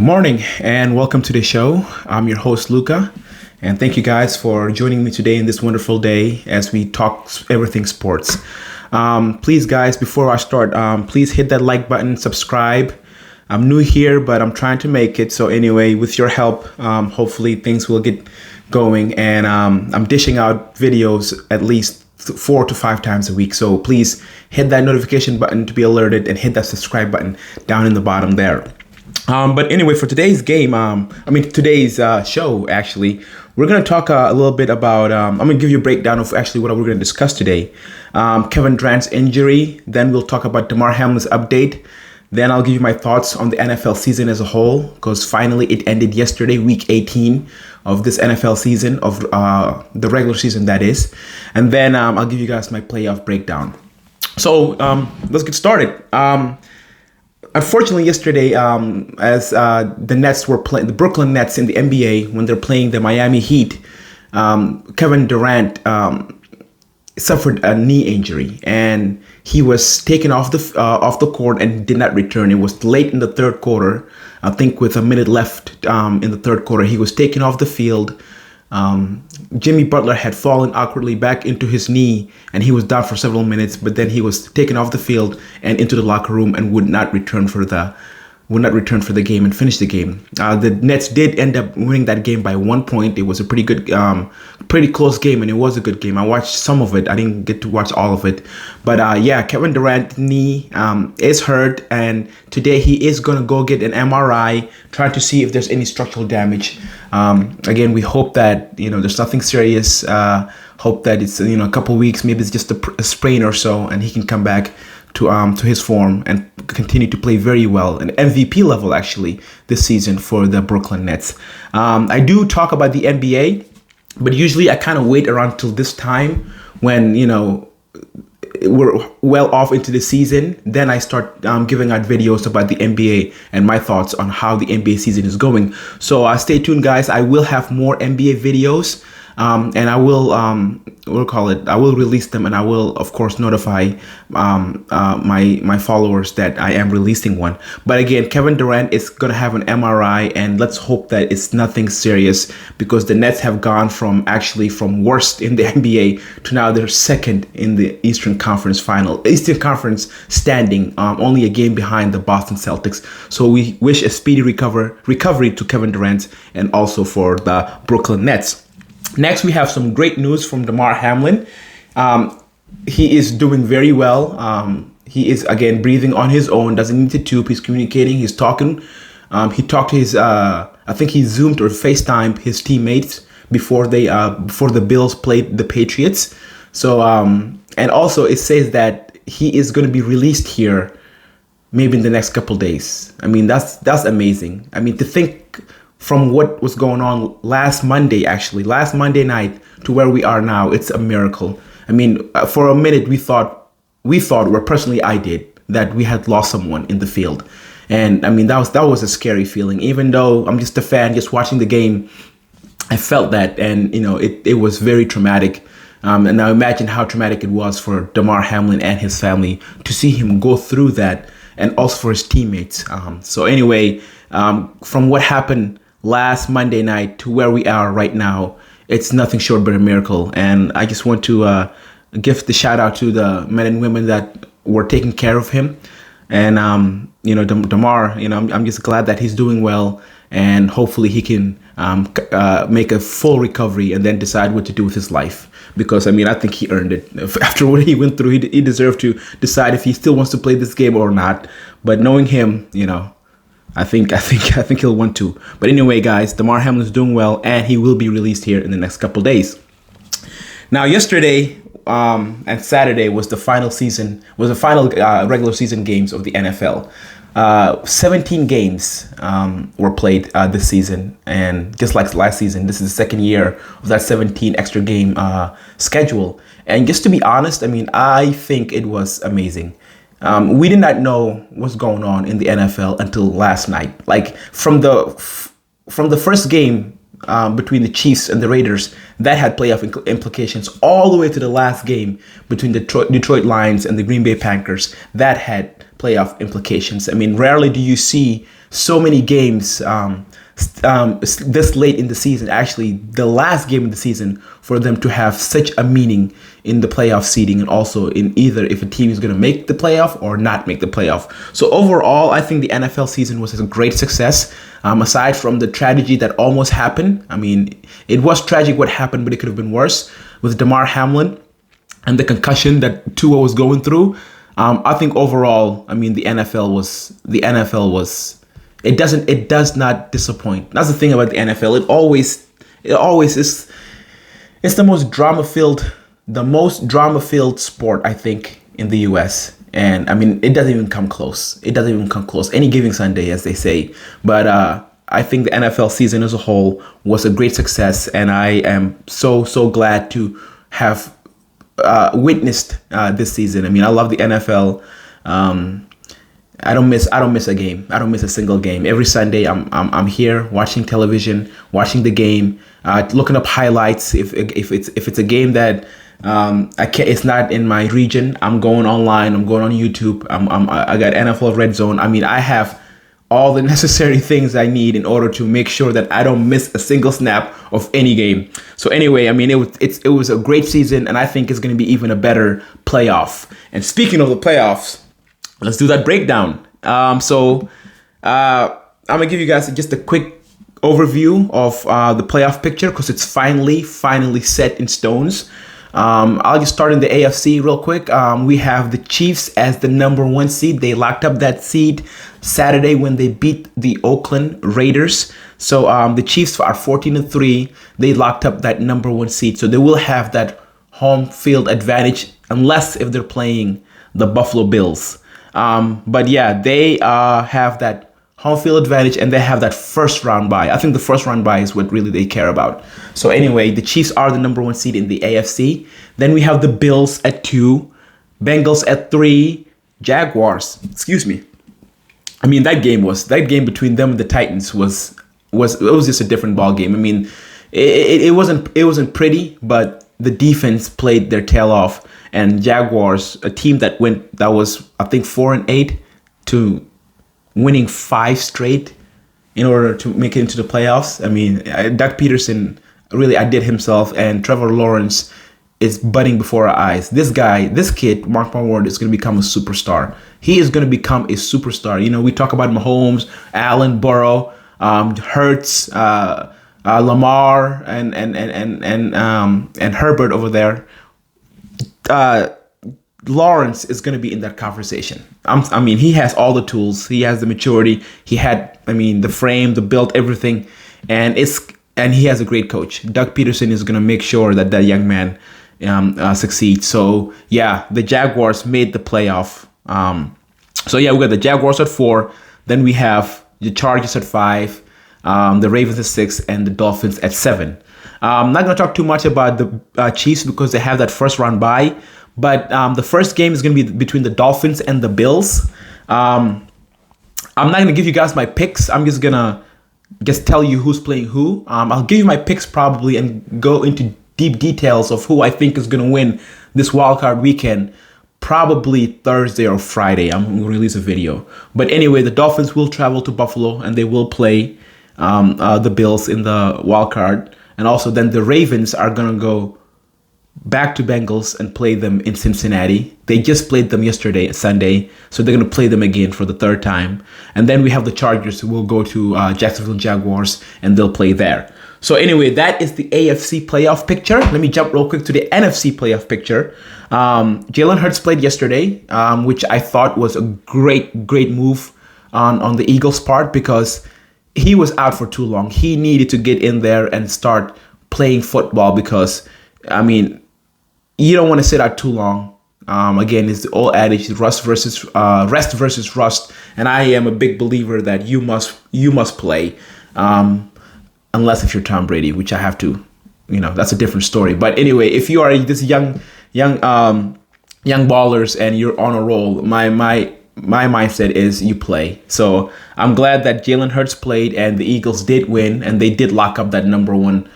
Good morning and welcome to the show. I'm your host, Luca, and thank you guys for joining me today in this wonderful day as we talk everything sports. Please, guys, before I start, please hit that like button, subscribe. I'm new here, but I'm trying to make it. So anyway, with your help, hopefully things will get going. And I'm dishing out videos at least 4 to 5 times a week. So please hit that notification button to be alerted and hit that subscribe button down in the bottom there. But anyway, for today's game, today's show, actually, we're going to talk a little bit about, I'm going to give you a breakdown of actually what we're going to discuss today. Kevin Durant's injury, then we'll talk about Damar Hamlin's update. Then I'll give you my thoughts on the NFL season as a whole, because finally it ended yesterday, week 18 of this NFL season, of the regular season, that is. And then I'll give you guys my playoff breakdown. So let's get started. Unfortunately, yesterday, as the Nets were playing, the Brooklyn Nets in the NBA, when they're playing the Miami Heat, Kevin Durant suffered a knee injury, and he was taken off the court and did not return. It was late in the third quarter. I think with a minute left in the third quarter, he was taken off the field. Jimmy Butler had fallen awkwardly back into his knee, and he was down for several minutes, but then he was taken off the field and into the locker room and would not return for the game and finish the game. The Nets did end up winning that game by 1 point. It was a pretty close game, and it was a good game. I watched some of it. I didn't get to watch all of it. But Kevin Durant's knee is hurt, and today he is going to go get an MRI, trying to see if there's any structural damage. Again, we hope that, there's nothing serious. Hope that it's, a couple weeks, maybe it's just a sprain or so, and he can come back to his form and continue to play very well, an MVP level actually this season for the Brooklyn Nets. I do talk about the NBA, but usually I kind of wait around till this time when we're well off into the season. Then I start giving out videos about the NBA and my thoughts on how the NBA season is going. So stay tuned, guys. I will have more NBA videos. And I will, I will release them, and I will, of course, notify my followers that I am releasing one. But again, Kevin Durant is going to have an MRI, and let's hope that it's nothing serious, because the Nets have gone from worst in the NBA to now they're second in the Eastern Conference standing, only a game behind the Boston Celtics. So we wish a speedy recovery to Kevin Durant and also for the Brooklyn Nets. Next, we have some great news from Damar Hamlin. He is doing very well. He is, again, breathing on his own, doesn't need the tube. He's communicating, he's talking. He talked to his, I think he Zoomed or FaceTimed his teammates before the Bills played the Patriots. So, and also it says that he is going to be released here maybe in the next couple days. I mean, that's amazing. I mean, to think from what was going on last Monday night to where we are now, it's a miracle. I mean, for a minute we thought, or personally I did, that we had lost someone in the field. And I mean, that was a scary feeling. Even though I'm just a fan, just watching the game, I felt that, and it was very traumatic. And now imagine how traumatic it was for Damar Hamlin and his family to see him go through that, and also for his teammates. So anyway, from what happened last Monday night to where we are right now, it's nothing short but a miracle. And I just want to give the shout out to the men and women that were taking care of him. And Damar, I'm just glad that he's doing well, and hopefully he can make a full recovery and then decide what to do with his life. Because I think he earned it. After what he went through, he deserved to decide if he still wants to play this game or not. But knowing him, I think he'll want to. But anyway, guys, Damar Hamlin is doing well, and he will be released here in the next couple days. Now, yesterday and Saturday was the final regular season games of the NFL. 17 games were played this season, and just like last season, this is the second year of that 17 extra game schedule. And just to be honest, I think it was amazing. We did not know what's going on in the NFL until last night. Like from the first game between the Chiefs and the Raiders, that had playoff implications, all the way to the last game between the Detroit Lions and the Green Bay Packers, that had playoff implications. Rarely do you see so many games this late in the season, actually the last game of the season, for them to have such a meaning in the playoff seeding, and also in either if a team is going to make the playoff or not make the playoff. So overall, I think the NFL season was a great success. Aside from the tragedy that almost happened, I mean, it was tragic what happened, but it could have been worse with Damar Hamlin and the concussion that Tua was going through. I think overall, I mean, the NFL was. It does not disappoint. That's the thing about the NFL. It always is. It's the most drama filled sport, I think, in the U.S. And I mean, it doesn't even come close. Any given Sunday, as they say. But I think the NFL season as a whole was a great success, and I am so glad to have witnessed this season. I mean, I love the NFL. I don't miss a game. I don't miss a single game. Every Sunday, I'm here watching television, watching the game, looking up highlights. If it's a game that it's not in my region, I'm going online. I'm going on YouTube. I got NFL Red Zone. I mean, I have all the necessary things I need in order to make sure that I don't miss a single snap of any game. So anyway, I mean, it was a great season, and I think it's going to be even a better playoff. And speaking of the playoffs, let's do that breakdown. So I'm gonna give you guys just a quick overview of the playoff picture, because it's finally set in stones. I'll just start in the AFC real quick. We have the Chiefs as the number 1 seed. They locked up that seed Saturday when they beat the Oakland Raiders. So the Chiefs are 14-3. They locked up that number 1 seed. So they will have that home field advantage, unless if they're playing the Buffalo Bills. But yeah, they have that home field advantage, and they have that first round bye. I think the first round bye is what really they care about. So anyway, the Chiefs are the number 1 seed in the AFC. Then we have the Bills at 2, Bengals at 3, Jaguars. Excuse me. I mean, that game between them and the Titans was just a different ball game. I mean, it wasn't pretty, but the defense played their tail off. And Jaguars, a team that was I think 4-8 to winning 5 straight in order to make it into the playoffs. I mean, Doug Peterson really outdid himself, and Trevor Lawrence is budding before our eyes. This kid, Mark my word, is going to become a superstar. He is going to become a superstar. You know, we talk about Mahomes, Allen, Burrow, Hurts, Lamar, and Herbert over there. Lawrence is going to be in that conversation. I mean, he has all the tools. He has the maturity. He had, the frame, the build, everything, and he has a great coach. Doug Peterson is going to make sure that young man succeeds. So yeah, the Jaguars made the playoff. So yeah, we got the Jaguars at 4. Then we have the Chargers at 5, the Ravens at 6, and the Dolphins at 7. I'm not going to talk too much about the Chiefs because they have that first round bye. But the first game is going to be between the Dolphins and the Bills. I'm not going to give you guys my picks. I'm just going to tell you who's playing who. I'll give you my picks probably and go into deep details of who I think is going to win this wildcard weekend. Probably Thursday or Friday. I'm going to release a video. But anyway, the Dolphins will travel to Buffalo and they will play the Bills in the wildcard. And also then the Ravens are going to go back to Bengals and play them in Cincinnati. They just played them yesterday, Sunday, so they're going to play them again for the 3rd time. And then we have the Chargers who will go to Jacksonville Jaguars and they'll play there. So anyway, that is the AFC playoff picture. Let me jump real quick to the NFC playoff picture. Jalen Hurts played yesterday, which I thought was a great move on the Eagles' part because he was out for too long. He needed to get in there and start playing football because, you don't want to sit out too long. Again, it's the old adage, rest versus rust. And I am a big believer that you must play, unless if you're Tom Brady, which I have to, that's a different story. But anyway, if you are this young ballers and you're on a roll, my mindset is you play. So I'm glad that Jalen Hurts played and the Eagles did win and they did lock up that number one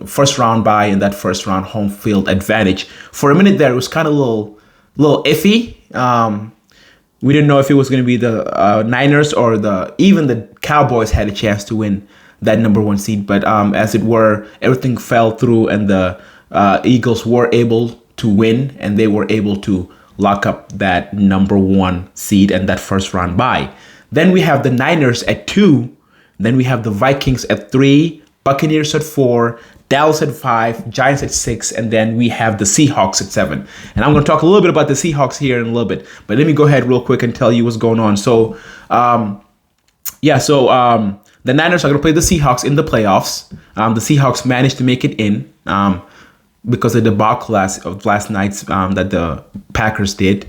first round bye and that first round home field advantage. For a minute there, it was kind of a little iffy. We didn't know if it was going to be the Niners or even the Cowboys had a chance to win that number 1 seed. But as it were, everything fell through, and the Eagles were able to win, and they were able to lock up that number 1 seed and that first round bye. Then we have the Niners at 2. Then we have the Vikings at 3, Buccaneers at 4, Dallas at 5, Giants at 6, and then we have the Seahawks at 7. And I'm going to talk a little bit about the Seahawks here in a little bit, but let me go ahead real quick and tell you what's going on. So, the Niners are going to play the Seahawks in the playoffs. The Seahawks managed to make it in because of the debacle of last night's that the Packers did,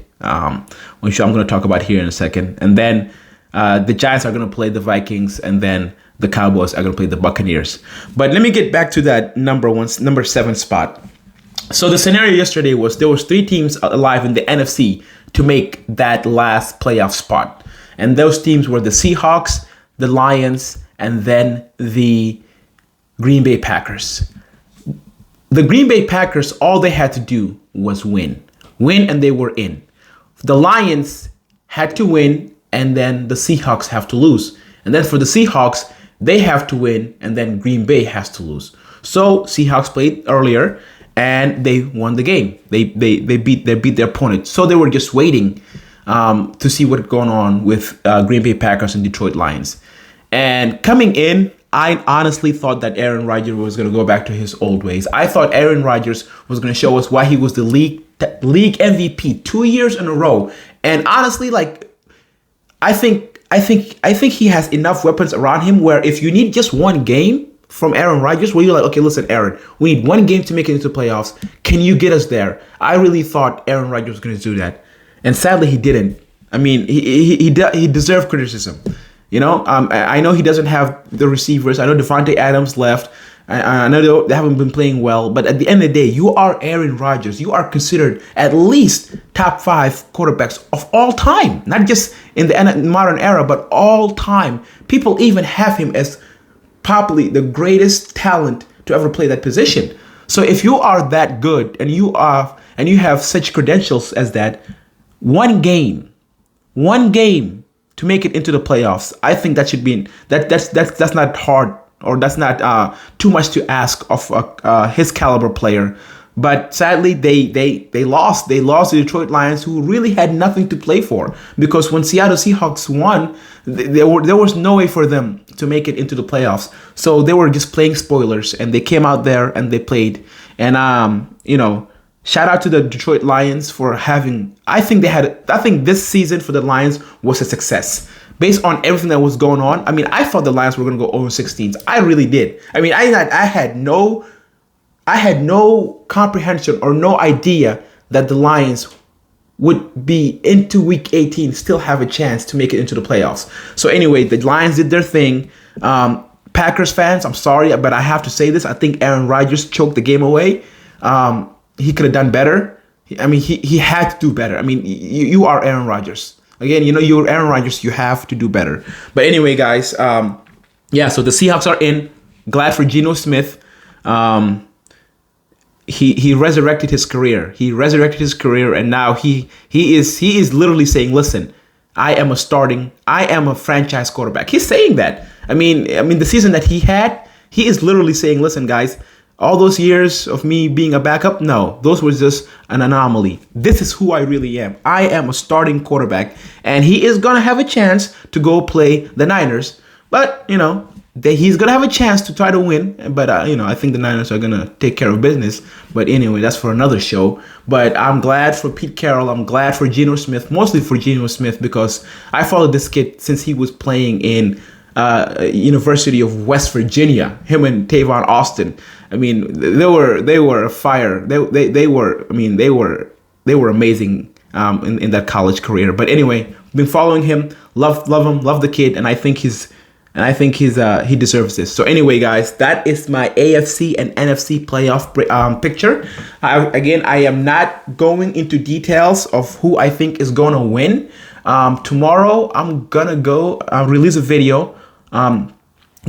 which I'm going to talk about here in a second. And then the Giants are going to play the Vikings, and then the Cowboys are going to play the Buccaneers. But let me get back to that number 7 spot. So the scenario yesterday was there was 3 teams alive in the NFC to make that last playoff spot. And those teams were the Seahawks, the Lions, and then the Green Bay Packers. The Green Bay Packers, all they had to do was win, and they were in. The Lions had to win, and then the Seahawks have to lose. And then for the Seahawks, they have to win, and then Green Bay has to lose. So Seahawks played earlier, and they won the game. They beat their opponent. So they were just waiting to see what's going on with Green Bay Packers and Detroit Lions. And coming in, I honestly thought that Aaron Rodgers was going to go back to his old ways. I thought Aaron Rodgers was going to show us why he was the league MVP 2 years in a row. And honestly, I think he has enough weapons around him where if you need just one game from Aaron Rodgers, where you're like, okay, listen, Aaron, we need one game to make it into the playoffs. Can you get us there? I really thought Aaron Rodgers was going to do that, and sadly, he didn't. I mean, he deserved criticism. You know, I know he doesn't have the receivers. I know Devontae Adams left. I know they haven't been playing well, but at the end of the day, you are Aaron Rodgers. You are considered at least top 5 quarterbacks of all time, not just in the modern era, but all time. People even have him as probably the greatest talent to ever play that position. So if you are that good and you have such credentials as that, one game to make it into the playoffs, I think that should be that's not hard, or that's not too much to ask of his caliber player. But sadly, they lost. They lost to the Detroit Lions, who really had nothing to play for, because when Seattle Seahawks won, there was no way for them to make it into the playoffs. So they were just playing spoilers, and they came out there and they played. And shout out to the Detroit Lions for having. I think this season for the Lions was a success based on everything that was going on. I mean, I thought the Lions were going to go 0-16. I really did. I mean, I had no comprehension or no idea that the Lions would be into week 18, still have a chance to make it into the playoffs. So anyway, the Lions did their thing. Packers fans, I'm sorry, but I have to say this. I think Aaron Rodgers choked the game away. He could have done better. I mean, he had to do better. I mean, you are Aaron Rodgers. Again, you're Aaron Rodgers. You have to do better. But anyway, guys, so the Seahawks are in. Glad for Geno Smith. He resurrected his career. And now he is literally saying, listen, I am a franchise quarterback. He's saying that. I mean, the season that he had, he is literally saying, listen, guys, all those years of me being a backup, no, those were just an anomaly. This is who I really am. I am a starting quarterback, and he is going to have a chance to go play the Niners. But, he's going to have a chance to try to win. But, I think the Niners are going to take care of business. But anyway, that's for another show. But I'm glad for Pete Carroll. I'm glad for Geno Smith, mostly for Geno Smith, because I followed this kid since he was playing in University of West Virginia, him and Tavon Austin. I mean, they were a fire. They were amazing in that college career. But anyway, been following him, love him, love the kid, and I think he deserves this. So anyway, guys, that is my AFC and NFC playoff picture. I am not going into details of who I think is going to win. Tomorrow, I'm gonna go release a video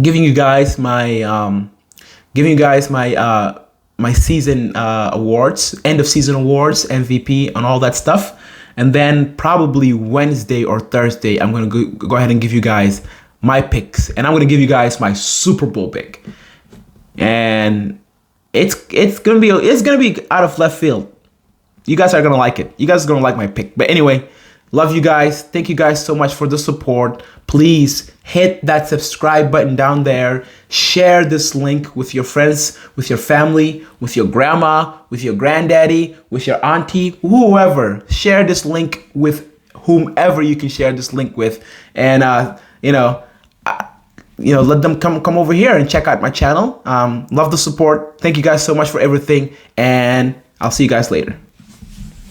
giving you guys my season awards, end of season awards, MVP, and all that stuff. And then probably Wednesday or Thursday, I'm going to go ahead and give you guys my picks. And I'm going to give you guys my Super Bowl pick. And it's going to be out of left field. You guys are going to like it. You guys are going to like my pick. But anyway, love you guys. Thank you guys so much for the support. Please hit that subscribe button down there. Share this link with your friends, with your family, with your grandma, with your granddaddy, with your auntie, whoever. Share this link with whomever you can share this link with. And, let them come over here and check out my channel. Love the support. Thank you guys so much for everything. And I'll see you guys later.